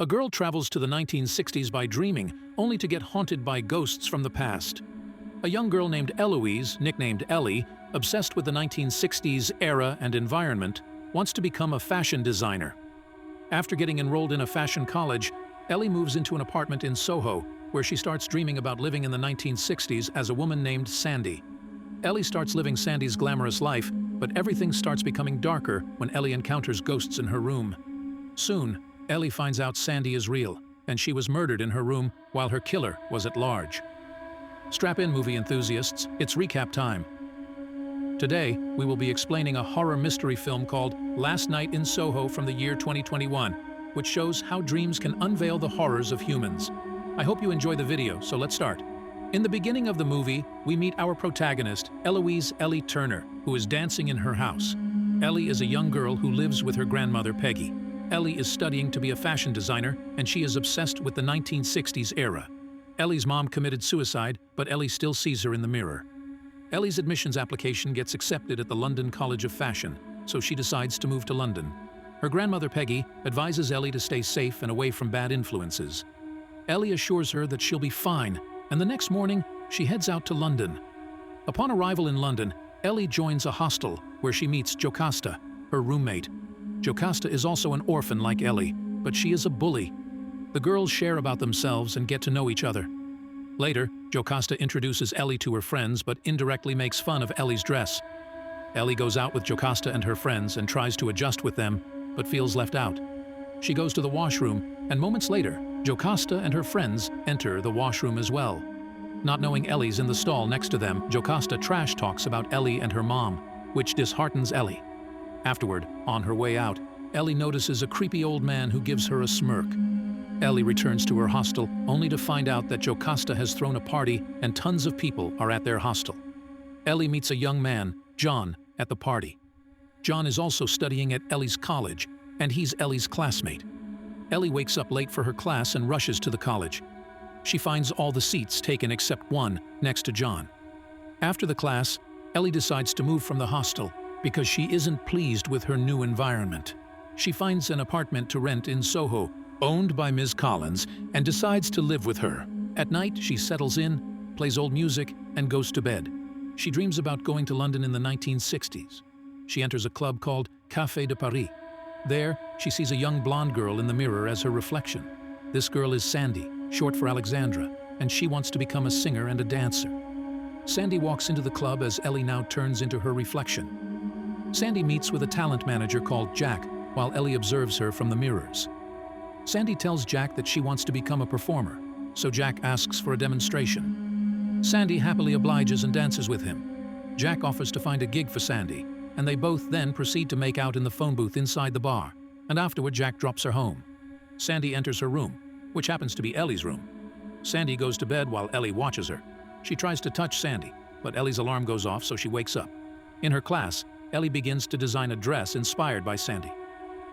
A girl travels to the 1960s by dreaming, only to get haunted by ghosts from the past. A young girl named Eloise, nicknamed Ellie, obsessed with the 1960s era and environment, wants to become a fashion designer. After getting enrolled in a fashion college, Ellie moves into an apartment in Soho, where she starts dreaming about living in the 1960s as a woman named Sandie. Ellie starts living Sandie's glamorous life, but everything starts becoming darker when Ellie encounters ghosts in her room. Soon, Ellie finds out Sandie is real, and she was murdered in her room while her killer was at large. Strap in, movie enthusiasts, it's recap time. Today, we will be explaining a horror mystery film called Last Night in Soho from the year 2021, which shows how dreams can unveil the horrors of humans. I hope you enjoy the video, so let's start. In the beginning of the movie, we meet our protagonist, Eloise Ellie Turner, who is dancing in her house. Ellie is a young girl who lives with her grandmother, Peggy. Ellie is studying to be a fashion designer, and she is obsessed with the 1960s era. Ellie's mom committed suicide, but Ellie still sees her in the mirror. Ellie's admissions application gets accepted at the London College of Fashion, so she decides to move to London. Her grandmother, Peggy, advises Ellie to stay safe and away from bad influences. Ellie assures her that she'll be fine, and the next morning, she heads out to London. Upon arrival in London, Ellie joins a hostel where she meets Jocasta, her roommate. Jocasta is also an orphan like Ellie, but she is a bully. The girls share about themselves and get to know each other. Later, Jocasta introduces Ellie to her friends but indirectly makes fun of Ellie's dress. Ellie goes out with Jocasta and her friends and tries to adjust with them, but feels left out. She goes to the washroom, and moments later, Jocasta and her friends enter the washroom as well. Not knowing Ellie's in the stall next to them, Jocasta trash talks about Ellie and her mom, which disheartens Ellie. Afterward, on her way out, Ellie notices a creepy old man who gives her a smirk. Ellie returns to her hostel, only to find out that Jocasta has thrown a party and tons of people are at their hostel. Ellie meets a young man, John, at the party. John is also studying at Ellie's college, and he's Ellie's classmate. Ellie wakes up late for her class and rushes to the college. She finds all the seats taken except one, next to John. After the class, Ellie decides to move from the hostel because she isn't pleased with her new environment. She finds an apartment to rent in Soho, owned by Ms. Collins, and decides to live with her. At night, she settles in, plays old music, and goes to bed. She dreams about going to London in the 1960s. She enters a club called Café de Paris. There, she sees a young blonde girl in the mirror as her reflection. This girl is Sandie, short for Alexandra, and she wants to become a singer and a dancer. Sandie walks into the club as Ellie now turns into her reflection. Sandie meets with a talent manager called Jack, while Ellie observes her from the mirrors. Sandie tells Jack that she wants to become a performer, so Jack asks for a demonstration. Sandie happily obliges and dances with him. Jack offers to find a gig for Sandie, and they both then proceed to make out in the phone booth inside the bar, and afterward Jack drops her home. Sandie enters her room, which happens to be Ellie's room. Sandie goes to bed while Ellie watches her. She tries to touch Sandie, but Ellie's alarm goes off, so she wakes up. In her class, Ellie begins to design a dress inspired by Sandie.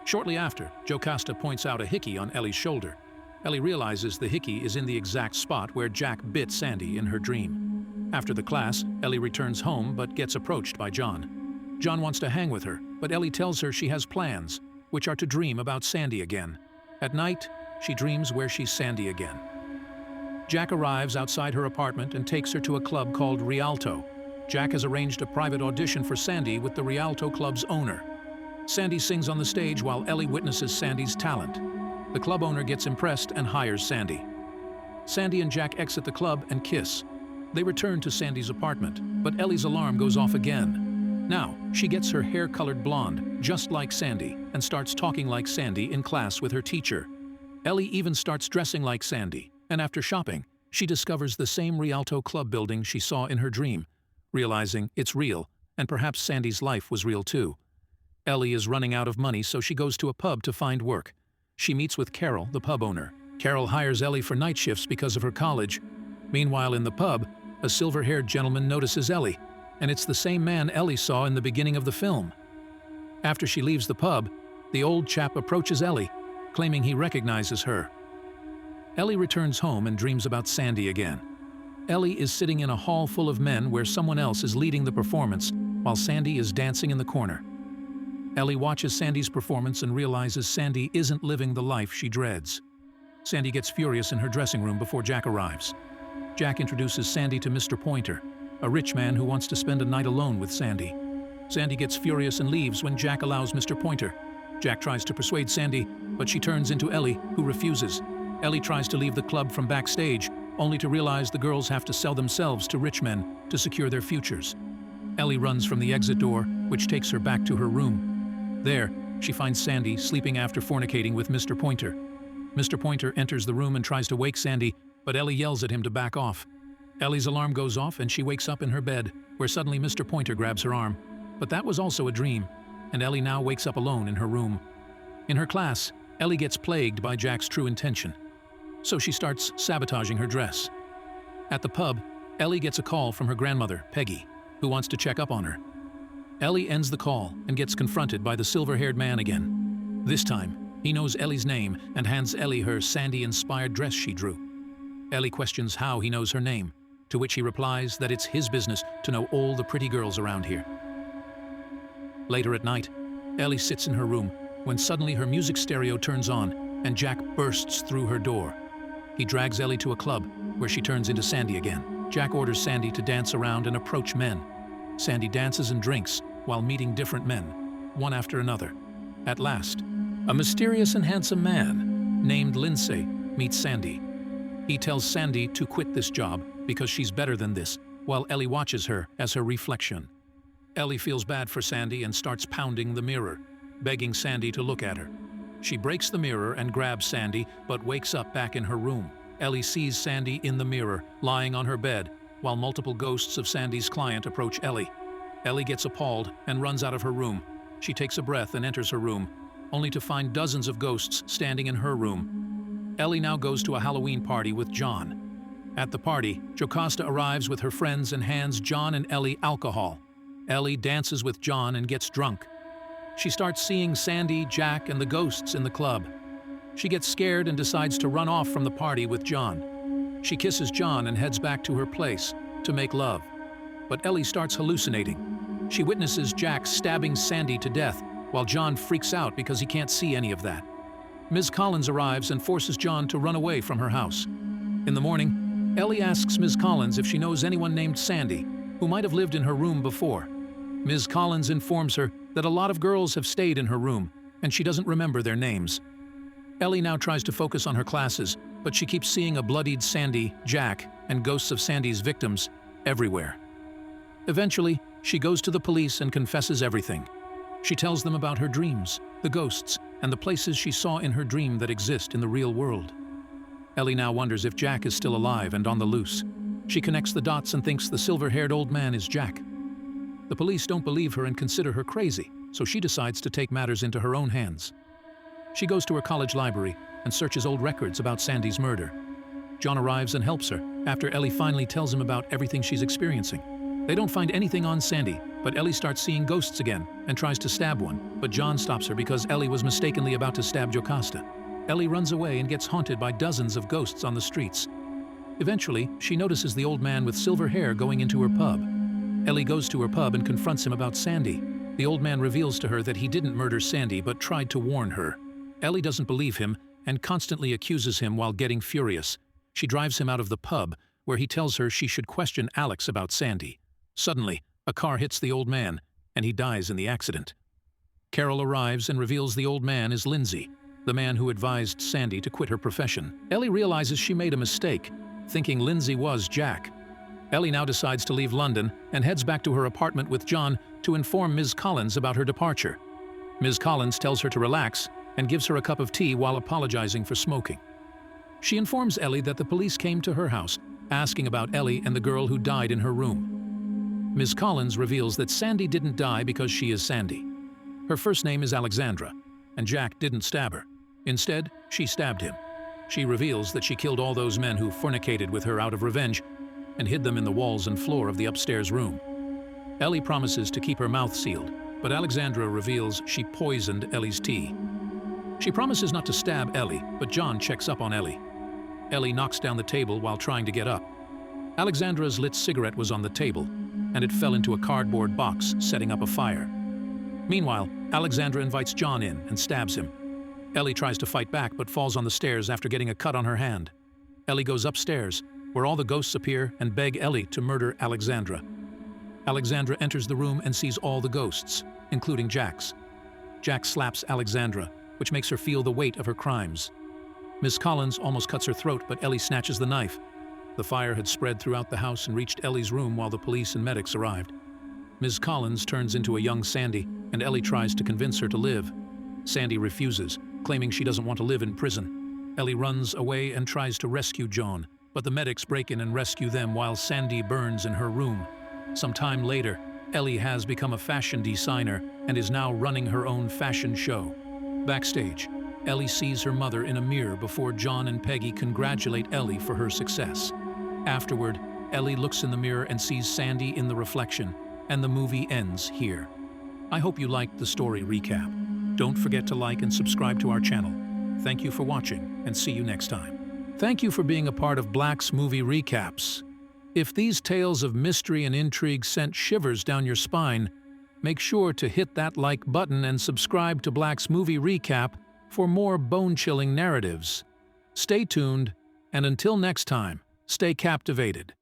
Shortly after, Jocasta points out a hickey on Ellie's shoulder. Ellie realizes the hickey is in the exact spot where Jack bit Sandie in her dream. After the class, Ellie returns home but gets approached by John. John wants to hang with her, but Ellie tells her she has plans, which are to dream about Sandie again. At night, she dreams where she's Sandie again. Jack arrives outside her apartment and takes her to a club called Rialto. Jack has arranged a private audition for Sandie with the Rialto Club's owner. Sandie sings on the stage while Ellie witnesses Sandie's talent. The club owner gets impressed and hires Sandie. Sandie and Jack exit the club and kiss. They return to Sandie's apartment, but Ellie's alarm goes off again. Now, she gets her hair colored blonde, just like Sandie, and starts talking like Sandie in class with her teacher. Ellie even starts dressing like Sandie, and after shopping, she discovers the same Rialto Club building she saw in her dream, realizing it's real, and perhaps Sandie's life was real too. Ellie is running out of money, so she goes to a pub to find work. She meets with Carol, the pub owner. Carol hires Ellie for night shifts because of her college. Meanwhile, in the pub, a silver-haired gentleman notices Ellie, and it's the same man Ellie saw in the beginning of the film. After she leaves the pub, the old chap approaches Ellie, claiming he recognizes her. Ellie returns home and dreams about Sandie again. Ellie is sitting in a hall full of men where someone else is leading the performance, while Sandie is dancing in the corner. Ellie watches Sandie's performance and realizes Sandie isn't living the life she dreads. Sandie gets furious in her dressing room before Jack arrives. Jack introduces Sandie to Mr. Pointer, a rich man who wants to spend a night alone with Sandie. Sandie gets furious and leaves when Jack allows Mr. Pointer. Jack tries to persuade Sandie, but she turns into Ellie, who refuses. Ellie tries to leave the club from backstage, only to realize the girls have to sell themselves to rich men to secure their futures. Ellie runs from the exit door, which takes her back to her room. There, she finds Sandie sleeping after fornicating with Mr. Pointer. Mr. Pointer enters the room and tries to wake Sandie, but Ellie yells at him to back off. Ellie's alarm goes off and she wakes up in her bed, where suddenly Mr. Pointer grabs her arm. But that was also a dream, and Ellie now wakes up alone in her room. In her class, Ellie gets plagued by Jack's true intention. So she starts sabotaging her dress. At the pub, Ellie gets a call from her grandmother, Peggy, who wants to check up on her. Ellie ends the call and gets confronted by the silver-haired man again. This time, he knows Ellie's name and hands Ellie her Sandie-inspired dress she drew. Ellie questions how he knows her name, to which he replies that it's his business to know all the pretty girls around here. Later at night, Ellie sits in her room when suddenly her music stereo turns on and Jack bursts through her door. He drags Ellie to a club where she turns into Sandie again. Jack orders Sandie to dance around and approach men. Sandie dances and drinks while meeting different men, one after another. At last, a mysterious and handsome man named Lindsay meets Sandie. He tells Sandie to quit this job because she's better than this, while Ellie watches her as her reflection. Ellie feels bad for Sandie and starts pounding the mirror, begging Sandie to look at her. She breaks the mirror and grabs Sandie, but wakes up back in her room. Ellie sees Sandie in the mirror, lying on her bed, while multiple ghosts of Sandie's client approach Ellie. Ellie gets appalled and runs out of her room. She takes a breath and enters her room, only to find dozens of ghosts standing in her room. Ellie now goes to a Halloween party with John. At the party, Jocasta arrives with her friends and hands John and Ellie alcohol. Ellie dances with John and gets drunk. She starts seeing Sandie, Jack, and the ghosts in the club. She gets scared and decides to run off from the party with John. She kisses John and heads back to her place to make love. But Ellie starts hallucinating. She witnesses Jack stabbing Sandie to death, while John freaks out because he can't see any of that. Ms. Collins arrives and forces John to run away from her house. In the morning, Ellie asks Ms. Collins if she knows anyone named Sandie, who might have lived in her room before. Ms. Collins informs her that a lot of girls have stayed in her room, and she doesn't remember their names. Ellie now tries to focus on her classes, but she keeps seeing a bloodied Sandie, Jack, and ghosts of Sandie's victims everywhere. Eventually, she goes to the police and confesses everything. She tells them about her dreams, the ghosts, and the places she saw in her dream that exist in the real world. Ellie now wonders if Jack is still alive and on the loose. She connects the dots and thinks the silver-haired old man is Jack. The police don't believe her and consider her crazy, so she decides to take matters into her own hands. She goes to her college library and searches old records about Sandie's murder. John arrives and helps her after Ellie finally tells him about everything she's experiencing. They don't find anything on Sandie, but Ellie starts seeing ghosts again and tries to stab one, but John stops her because Ellie was mistakenly about to stab Jocasta. Ellie runs away and gets haunted by dozens of ghosts on the streets. Eventually, she notices the old man with silver hair going into her pub. Ellie goes to her pub and confronts him about Sandie. The old man reveals to her that he didn't murder Sandie but tried to warn her. Ellie doesn't believe him and constantly accuses him while getting furious. She drives him out of the pub, where he tells her she should question Alex about Sandie. Suddenly, a car hits the old man, and he dies in the accident. Carol arrives and reveals the old man is Lindsay, the man who advised Sandie to quit her profession. Ellie realizes she made a mistake, thinking Lindsay was Jack. Ellie now decides to leave London and heads back to her apartment with John to inform Ms. Collins about her departure. Ms. Collins tells her to relax and gives her a cup of tea while apologizing for smoking. She informs Ellie that the police came to her house, asking about Ellie and the girl who died in her room. Ms. Collins reveals that Sandie didn't die because she is Sandie. Her first name is Alexandra, and Jack didn't stab her. Instead, she stabbed him. She reveals that she killed all those men who fornicated with her out of revenge and hid them in the walls and floor of the upstairs room. Ellie promises to keep her mouth sealed, but Alexandra reveals she poisoned Ellie's tea. She promises not to stab Ellie, but John checks up on Ellie. Ellie knocks down the table while trying to get up. Alexandra's lit cigarette was on the table, and it fell into a cardboard box, setting up a fire. Meanwhile, Alexandra invites John in and stabs him. Ellie tries to fight back but falls on the stairs after getting a cut on her hand. Ellie goes upstairs, where all the ghosts appear and beg Ellie to murder Alexandra. Alexandra enters the room and sees all the ghosts, including Jack's. Jack slaps Alexandra, which makes her feel the weight of her crimes. Ms. Collins almost cuts her throat, but Ellie snatches the knife. The fire had spread throughout the house and reached Ellie's room while the police and medics arrived. Ms. Collins turns into a young Sandie, and Ellie tries to convince her to live. Sandie refuses, claiming she doesn't want to live in prison. Ellie runs away and tries to rescue John, but the medics break in and rescue them while Sandie burns in her room. Some time later, Ellie has become a fashion designer and is now running her own fashion show. Backstage, Ellie sees her mother in a mirror before John and Peggy congratulate Ellie for her success. Afterward, Ellie looks in the mirror and sees Sandie in the reflection, and the movie ends here. I hope you liked the story recap. Don't forget to like and subscribe to our channel. Thank you for watching, and see you next time. Thank you for being a part of Black's Movie Recaps. If these tales of mystery and intrigue sent shivers down your spine, make sure to hit that like button and subscribe to Black's Movie Recap for more bone-chilling narratives. Stay tuned, and until next time, stay captivated.